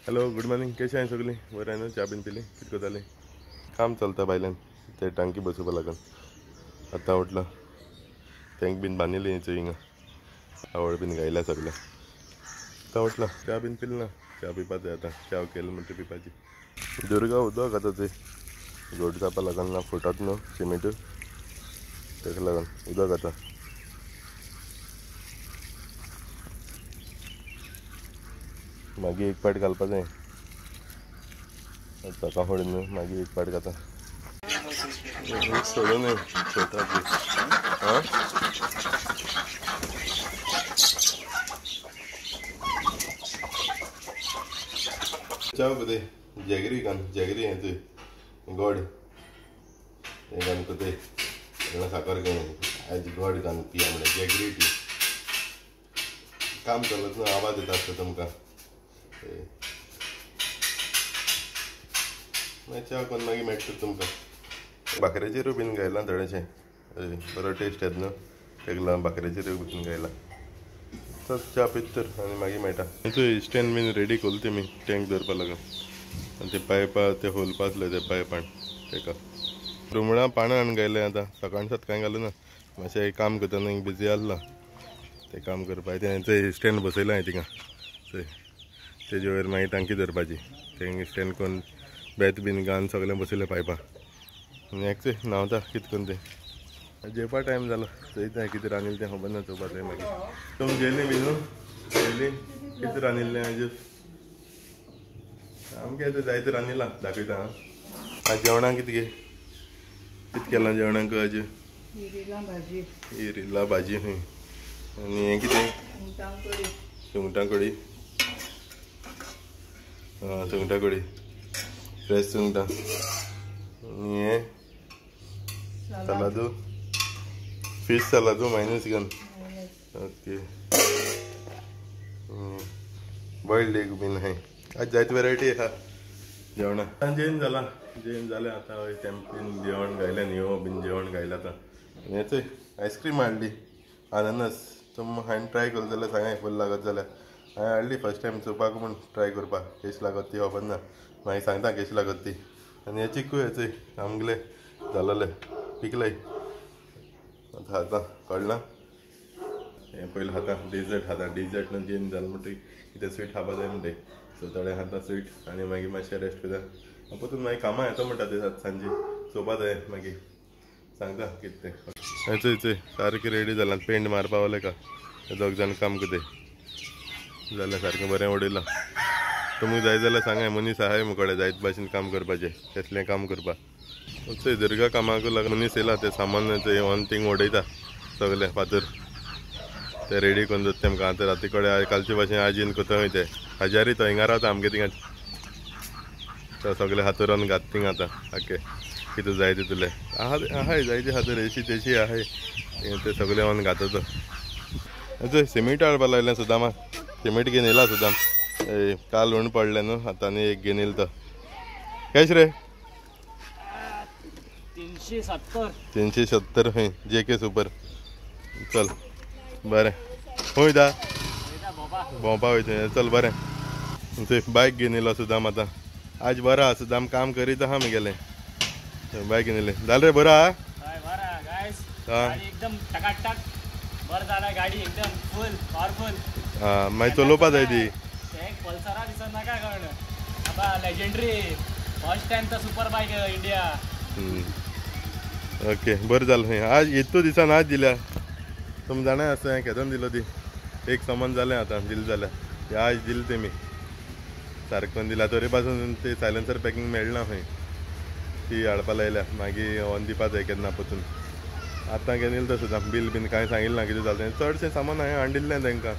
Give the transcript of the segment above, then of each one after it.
hello good morning कशी आहे सगळी बरं आहे ना चा बीन पिली कितको जाली काम चलता भायल्यान ते टांकी बसोवपा लागून आतां उठला टँक बीन बांदिली हिंगा आवड बीन गायल्या सगळ्या आतां उठला चा बीन पिली ना चा पिवपाक जाय आतां चा केली म्हणटा पिवपाची दुर्गा उदक आतां ते गोड जावपा लागून ना फुटत न्हू सिमेंट ताका लागून उदक आतां मागीर एक पाट घालपा जाय ताका फोडून मागीर एक पाट घाता सोडून चाव कदे जॅगरी घाल जॅगरी हें तुय गोड हें घाल कदे साखर घे आयज गोड घाल पिया म्हणल्यार जॅगरी ती काम चलत न्हू आवाज येता आसता तुमकां चा कोण मागीर मेळटा तुमकां भाकरेचेर बीन गायला थोडेशें बरो टेस्ट येता न्हू ताका लागून भाकरेचेर बीन गायला तस चा पित तर आनी मागीर मेळटा थंय स्टँड बीन रेडी केलें तेमी टँक दवरपा लागून आनी ते पायपा ते होलपा आसले ते पायपान ताका रुमणा पाण्यान गायलें आतां सकाळच्यात कांय घालूं ना मातशें काम करतना एक बिजी आसला ते काम करपा थंय स्टँड बसयला हांवें थिंगा थंय तेजे वयर मागीर टांकी धरपाची थंय स्टँड करून बेत बीन घालून सगळें बसयलें पायपा नेक्स्ट न्हांवता कितें करून तें जेवपा टायम जालो चयता कितें रांदिल्लें तें खबर ना चोवपा जाय मागीर तुम जेली बी न्हू जेली कितें रांदिल्लें आज आमगे आतां जायतें रांदिलां दाखयता आज जेवणाक कितें केलां जेवणाक आज इरिल्ला भाजी खंय आनी हें कितें सुंगटां कडी सुंगटां कडी फ्रेश सुंगटां आनी हें सलादू फिश सलादू minus chicken okay boiled egg bean आहाय आज जायत वेरायटी आहा जेवणाक जेवन जालें आतां हय तेंपीन जेवण गायलें न्हियो बीन जेवण गायलें आतां हें चोय आयस्क्रीम हाडली अननस तुम हांवें ट्राय केलो जाल्यार सांगाय फूल लागत जाल्यार हांवें हाडली फर्स्ट टायम चोवपाक म्हूण ट्राय करपाक कशी लागत ती खबर ना मागीर सांगता कशी लागत ती आनी हें चिकू हें चोय आमगेलें जालोलें पिकलय आतां खाता कळना हें पयलीं खाता डेजर्ट खाता डेजर्ट न्हू जेवन जालें म्हणटकीर कितें स्वीट खावपा जाय म्हणटा सो थोडें खाता स्वीट आनी मागीर मातशें रेस्ट करता परतून मागीर कामां येता म्हणटा ते सांजे चोवपा जाय मागीर सांगता कितें तें चोय चोय सारकें रेडी जालां पेंट मारपा वले का दोग जाण काम कितें जाल्यार सारकें बरें उडयलां तुमकां जाय जाल्यार सांगाय मनीस आहाय मुकोडे जायत भाशेन काम करपाचें कसलें काम करपाक चोय दर्गा कामाक लागून मनीस येयला ते सामान ते वन थिंग उडयता सगलें फातर ते रेडी करून दवरता तेमकां आतां राती कडेन कालचे भाशेन आजीन कोता खंय ते हजारी तो हिंगा रावता आमगे थिंगा तो सगळे हातोरान घात थिंग आतां आखे कितें जाय तितूलें आहाय जायती हातर एशी तेशी आहाय ते सगळे वन घाता तो चोय सिमीट हाडपा लायलें सुदामा सिमीट घेवन येयला सुदाम काल उण पडलें न्हू आतां आनी एक घेवन येयला तो कशें रे 370 खंय JK सुपर चल बरें खंय दा भोंवपा वयता चल बरें थंय बायक घेवन येयलो सुदाम आतां आज बरो आहा सुदाम काम करीत आहा म्हगेलें बायक घेवन येयलें जालें रे बरो आहा एकदम टकाटक बरं जालें गाडी एकदम फुल पावरफुल मागीर चलोवपा जाय ती पल्सरा दिसत नाका कळ्ळें आतां लेजेंडरी फर्स्ट टायम तो सुपर बायक इंडिया ओके बरें जालें खंय आज इतू दिसान आज दिल्या तुम जाणाय आसता हांवें केदोन दिलो ती एक समन जालें आतां दिलें जाल्यार आज दिलें तेमी सारकें दिला तरी पासून ते सायलेन्सर पॅकींग मेळना खंय ती हाडपा लायल्या मागीर वन दिवपा जाय केन्ना पसून आतां घेवन येयलो सुद्दां बील बीन कांय सांगिल्लें ना कितें जालें चडशें सामान हांवें हाडिल्लें तांकां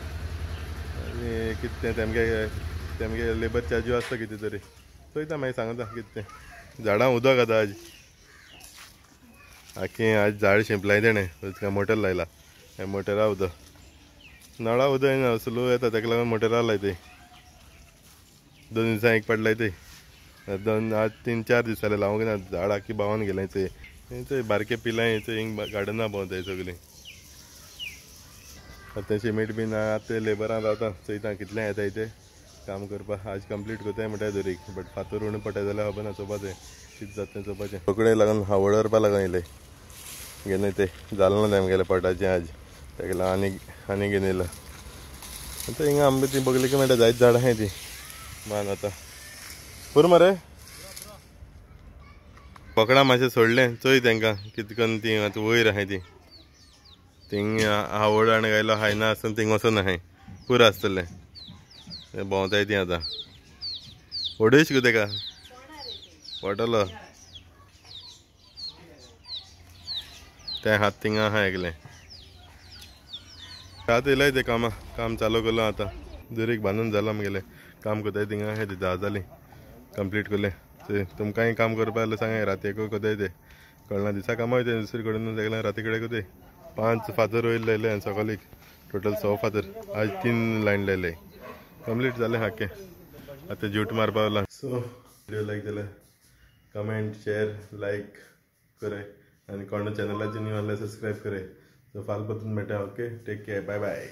आनी कितें तेमगे लेबर चार्जू आसता कितें तरी चोयता मागीर सांगता कितें तें झाडां उदक आतां आज आख्खी आज झाड शिंपलाय तेणें उदका मोटर लायला मोटरा उदक नळा उदक येना स्लो येता ताका लागून मोटरा लायताय 2 दिसां एक पाट लायताय 2 आज 3-4 दीस जाले लावंक ना झाड आख्खी बावन गेलें थंय बारके पिलाय हिंग गार्डना भोंवताय सगळीं आतां सिमीट बीन आतां लेबरान रावता चयता कितलें येताय ते काम करपा आज कंप्लीट कोताय म्हणटाय दुरीक बट फातर उणें पडटाय जाल्यार खबर ना चोवपाचें कितें जाता तें चोवपाचें रोकडे लागून हावड व्हरपा लागून येयले घेवन ते जालें ना तेमगेलें पोटाचें आज तेका लागून आनी घेवन येयला आतां हिंगा आंबे ती बगली की म्हणटा जायत झाडां आहाय ती मान आतां पुरो मरे बोकडां मातशें सोडलें चोय तेंकां कितें करून ती आतां वयर आहाय ती थिंग हावड आनी गायलो हाय ना आसून थिंग वचून आहाय पुरो आसतलें भोंवताय ती आतां ओडयश गो तेका पडटलो ते हात थिंगा आहा एकलें आतां येयलाय ते कामां काम चालू केलो आतां दुरीक बांदून जालां म्हगेलें काम कोताय थिंगा आहाय ती जाली कंप्लीट केलें ते तुमकांय काम करपा जाल्यार सांगाय रातयेकूय कोताय ते कळना दिसा कामां वयताय दुसरे कडेन तेका राती कडेन कोताय 5 फातर वयर लायले आनी सकाळीक टोटल 6 फातर आज 3 लायन लायले कंप्लीट जालें हाके आतां ज्यूट मारपा लागला सो व्हिडिओ लायक जाल्यार कमेंट शेअर लायक कराय आनी कोण चॅनलाचेर न्यू आसल्यार सबस्क्रायब कराय सो फाल परतून मेळटा okay take care bye bye